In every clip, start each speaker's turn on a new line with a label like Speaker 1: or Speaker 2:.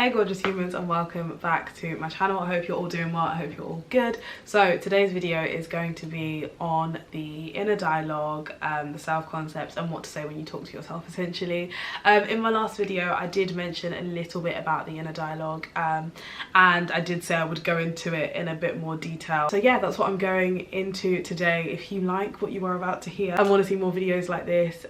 Speaker 1: Hey gorgeous humans, and welcome back to my channel. I hope you're all doing well. I hope you're all good. So today's video is going to be on the inner dialogue, the self-concepts, and what to say when you talk to yourself, essentially. In my last video I did mention a little bit about the inner dialogue, and I did say I would go into it in a bit more detail. So yeah, that's what I'm going into today. If you like what you are about to hear and want to see more videos like this,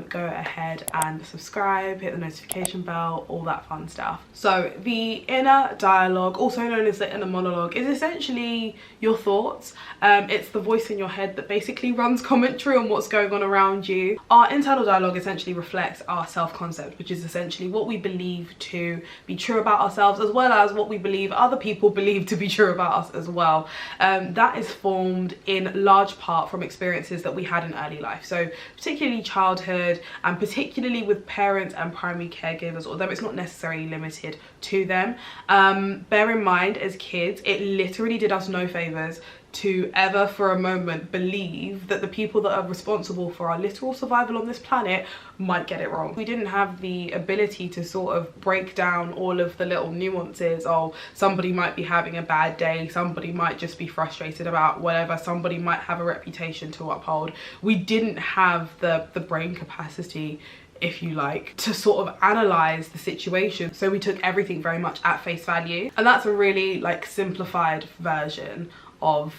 Speaker 1: go ahead and subscribe, hit the notification bell, all that fun stuff. So the inner dialogue, also known as the inner monologue, is essentially your thoughts. It's the voice in your head that basically runs commentary on what's going on around you. Our internal dialogue essentially reflects our self-concept, which is essentially what we believe to be true about ourselves, as well as what we believe other people believe to be true about us as well. That is formed in large part from experiences that we had in early life, so particularly childhood, and particularly with parents and primary caregivers, although it's not necessarily limited to them. Bear in mind, as kids, it literally did us no favors to ever for a moment believe that the people that are responsible for our literal survival on this planet might get it wrong. We didn't have the ability to sort of break down all of the little nuances. Oh, somebody might be having a bad day, somebody might just be frustrated about whatever, somebody might have a reputation to uphold. We didn't have the brain capacity, if you like, to sort of analyze the situation, so we took everything very much at face value. And that's a really like simplified version of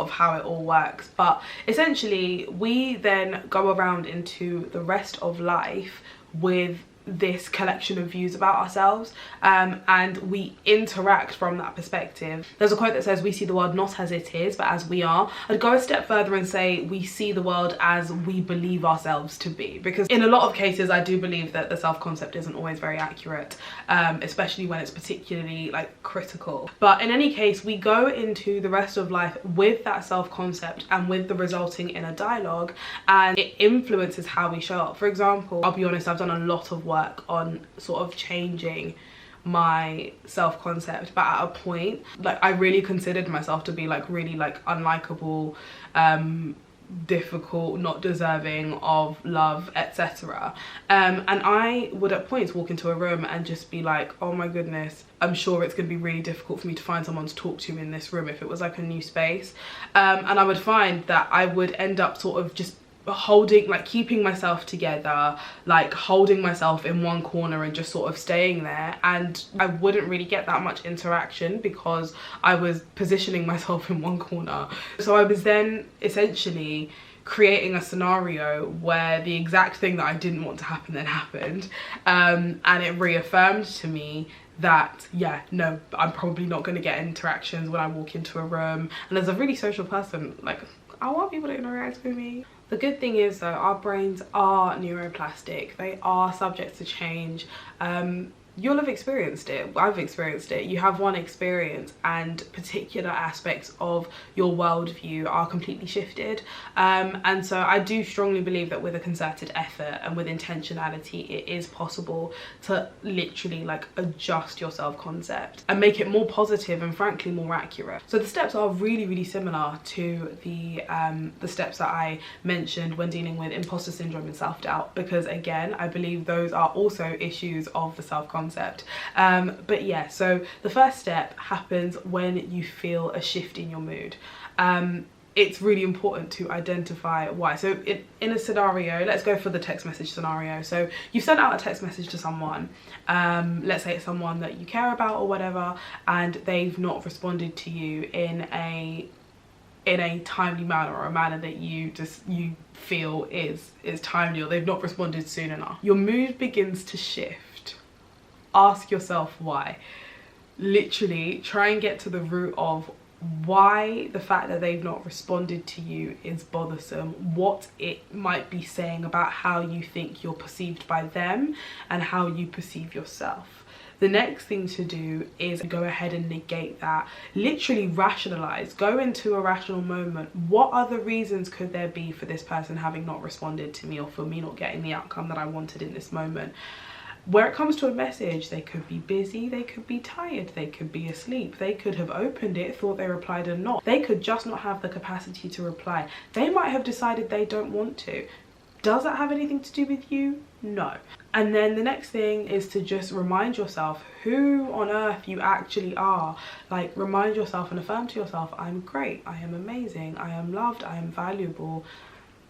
Speaker 1: how it all works. But essentially we then go around into the rest of life with this collection of views about ourselves, and we interact from that perspective. There's a quote that says, we see the world not as it is but as we are. I'd go a step further and say we see the world as we believe ourselves to be, because in a lot of cases I do believe that the self-concept isn't always very accurate, especially when it's particularly like critical. But in any case, we go into the rest of life with that self-concept and with the resulting inner dialogue, and it influences how we show up. For example, I'll be honest, I've done a lot of work on sort of changing my self-concept, but at a point like I really considered myself to be like really like unlikable, difficult, not deserving of love, etc. And I would at points walk into a room and just be like, oh my goodness, I'm sure it's gonna be really difficult for me to find someone to talk to in this room if it was like a new space. And I would find that I would end up sort of just holding, like keeping myself together, like holding myself in one corner and just sort of staying there, and I wouldn't really get that much interaction because I was positioning myself in one corner. So I was then essentially creating a scenario where the exact thing that I didn't want to happen then happened, and it reaffirmed to me that yeah, no, I'm probably not going to get interactions when I walk into a room. And as a really social person, like I want people to interact with me. The good thing is though, our brains are neuroplastic. They are subject to change. You'll have experienced it. I've experienced it. You have one experience and particular aspects of your worldview are completely shifted. And so I do strongly believe that with a concerted effort and with intentionality, it is possible to literally like adjust your self-concept and make it more positive and frankly more accurate. So the steps are really, really similar to the steps that I mentioned when dealing with imposter syndrome and self-doubt, because again, I believe those are also issues of the self-concept. But yeah, so the first step happens when you feel a shift in your mood. It's really important to identify why. So in a scenario, let's go for the text message scenario. So you sent out a text message to someone, let's say it's someone that you care about or whatever, and they've not responded to you in a timely manner, or a manner that you feel is timely, or they've not responded soon enough. Your mood begins to shift. Ask yourself why. Literally try and get to the root of why the fact that they've not responded to you is bothersome, what it might be saying about how you think you're perceived by them and how you perceive yourself. The next thing to do is go ahead and negate that. Literally rationalize, go into a rational moment. What other reasons could there be for this person having not responded to me, or for me not getting the outcome that I wanted in this moment? Where it comes to a message, they could be busy, they could be tired, they could be asleep, they could have opened it, thought they replied or not. They could just not have the capacity to reply. They might have decided they don't want to. Does that have anything to do with you? No. And then the next thing is to just remind yourself who on earth you actually are. Like, remind yourself and affirm to yourself, I'm great, I am amazing, I am loved, I am valuable.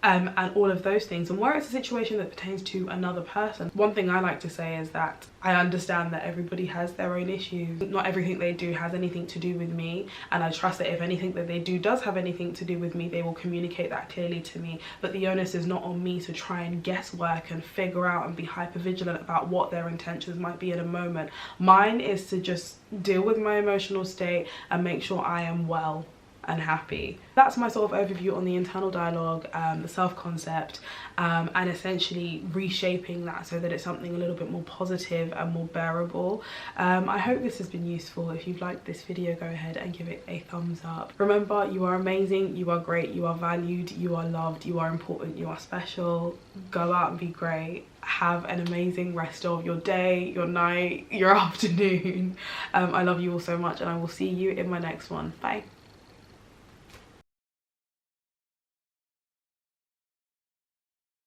Speaker 1: And all of those things. And where it's a situation that pertains to another person, one thing I like to say is that I understand that everybody has their own issues. Not everything they do has anything to do with me, and I trust that if anything that they do does have anything to do with me, they will communicate that clearly to me. But the onus is not on me to try and guesswork and figure out and be hyper vigilant about what their intentions might be in a moment. Mine is to just deal with my emotional state and make sure I am well and happy. That's my sort of overview on the internal dialogue, the self-concept, and essentially reshaping that so that it's something a little bit more positive and more bearable. I hope this has been useful. If you've liked this video, go ahead and give it a thumbs up. Remember, you are amazing, you are great, you are valued, you are loved, you are important, you are special. Go out and be great. Have an amazing rest of your day, your night, your afternoon. I love you all so much, and I will see you in my next one. Bye.